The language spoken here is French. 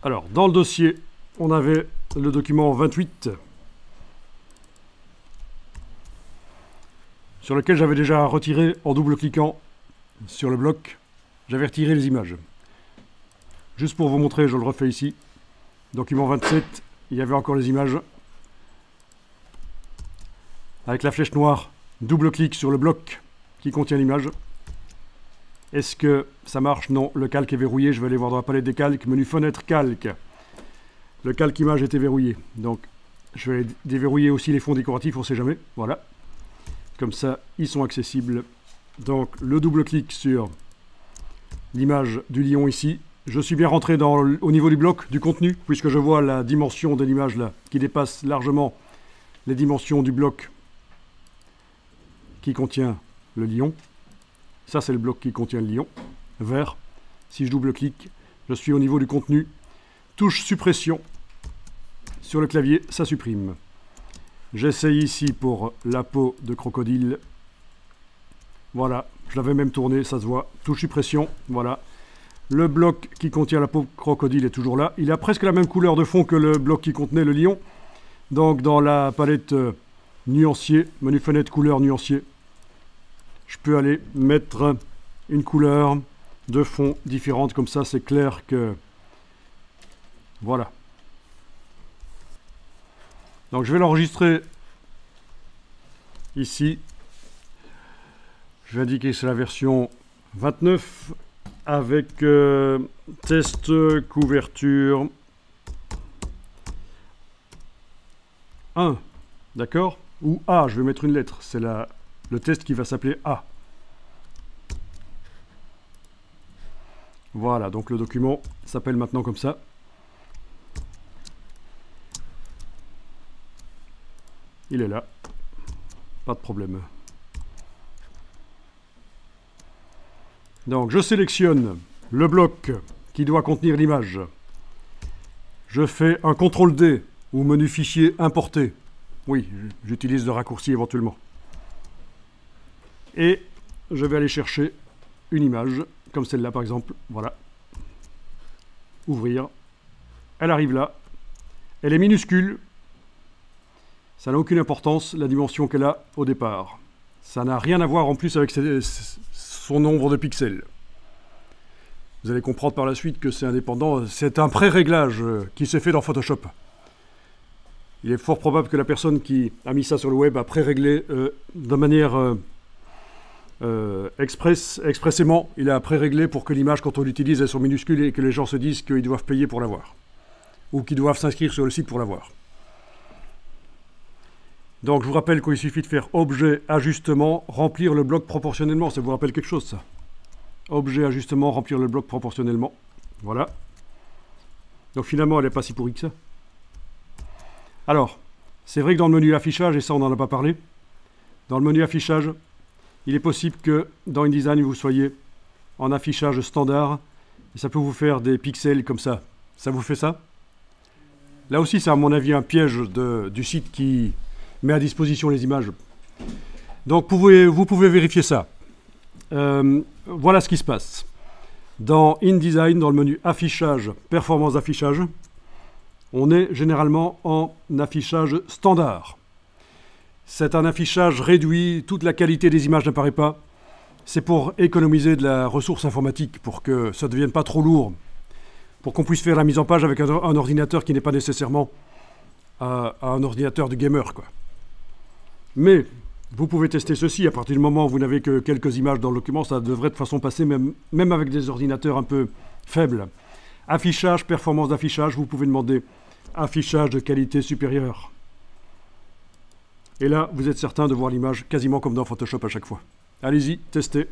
Alors, dans le dossier, on avait le document 28, sur lequel j'avais déjà retiré, en double-cliquant sur le bloc, j'avais retiré les images. Juste pour vous montrer, je le refais ici. Document 27, il y avait encore les images. Avec la flèche noire, double-clic sur le bloc qui contient l'image. Est-ce que ça marche? Non, le calque est verrouillé. Je vais aller voir dans la palette des calques. Menu fenêtre calque. Le calque image était verrouillé. Donc, je vais déverrouiller aussi les fonds décoratifs, on ne sait jamais. Voilà. Comme ça, ils sont accessibles. Donc, le double-clic sur l'image du lion ici. Je suis bien rentré au niveau du bloc, du contenu, puisque je vois la dimension de l'image là, qui dépasse largement les dimensions du bloc qui contient le lion. Ça, c'est le bloc qui contient le lion, vert. Si je double-clique, je suis au niveau du contenu. Touche suppression. Sur le clavier, ça supprime. J'essaye ici pour la peau de crocodile. Voilà, je l'avais même tourné, ça se voit. Touche suppression, voilà. Le bloc qui contient la peau de crocodile est toujours là. Il a presque la même couleur de fond que le bloc qui contenait le lion. Donc dans la palette nuancier, menu fenêtre couleur nuancier, je peux aller mettre une couleur de fond différente. Comme ça, c'est clair que... Voilà. Donc je vais l'enregistrer ici. Je vais indiquer que c'est la version 29 avec test couverture 1. D'accord? Ou A, je vais mettre une lettre. C'est le test qui va s'appeler A. Voilà, donc le document s'appelle maintenant comme ça. Il est là. Pas de problème. Donc je sélectionne le bloc qui doit contenir l'image. Je fais un CTRL-D ou menu fichier importer. Oui, j'utilise le raccourci éventuellement. Et je vais aller chercher une image, comme celle-là par exemple. Voilà. Ouvrir. Elle arrive là. Elle est minuscule. Ça n'a aucune importance, la dimension qu'elle a au départ. Ça n'a rien à voir en plus avec son nombre de pixels. Vous allez comprendre par la suite que c'est indépendant. C'est un pré-réglage qui s'est fait dans Photoshop. Il est fort probable que la personne qui a mis ça sur le web a pré-réglé de manière expressément. Il a pré-réglé pour que l'image, quand on l'utilise, elle soit minuscule et que les gens se disent qu'ils doivent payer pour l'avoir. Ou qu'ils doivent s'inscrire sur le site pour l'avoir. Donc je vous rappelle qu'il suffit de faire objet, ajustement, remplir le bloc proportionnellement. Ça vous rappelle quelque chose, ça? Objet, ajustement, remplir le bloc proportionnellement. Voilà. Donc finalement, elle n'est pas si pourrie que ça. Alors, c'est vrai que dans le menu affichage, et ça on n'en a pas parlé, dans le menu affichage, il est possible que dans InDesign, vous soyez en affichage standard, et ça peut vous faire des pixels comme ça. Ça vous fait ça? Là aussi, c'est à mon avis un piège du site qui met à disposition les images. Donc vous pouvez vérifier ça. Voilà ce qui se passe. Dans InDesign, dans le menu affichage, performance d'affichage, on est généralement en affichage standard. C'est un affichage réduit, toute la qualité des images n'apparaît pas. C'est pour économiser de la ressource informatique, pour que ça ne devienne pas trop lourd, pour qu'on puisse faire la mise en page avec un ordinateur qui n'est pas nécessairement un ordinateur de gamer, quoi. Mais vous pouvez tester ceci, à partir du moment où vous n'avez que quelques images dans le document, ça devrait de façon passer, même avec des ordinateurs un peu faibles. Affichage, performance d'affichage, vous pouvez demander affichage de qualité supérieure. Et là, vous êtes certain de voir l'image quasiment comme dans Photoshop à chaque fois. Allez-y, testez.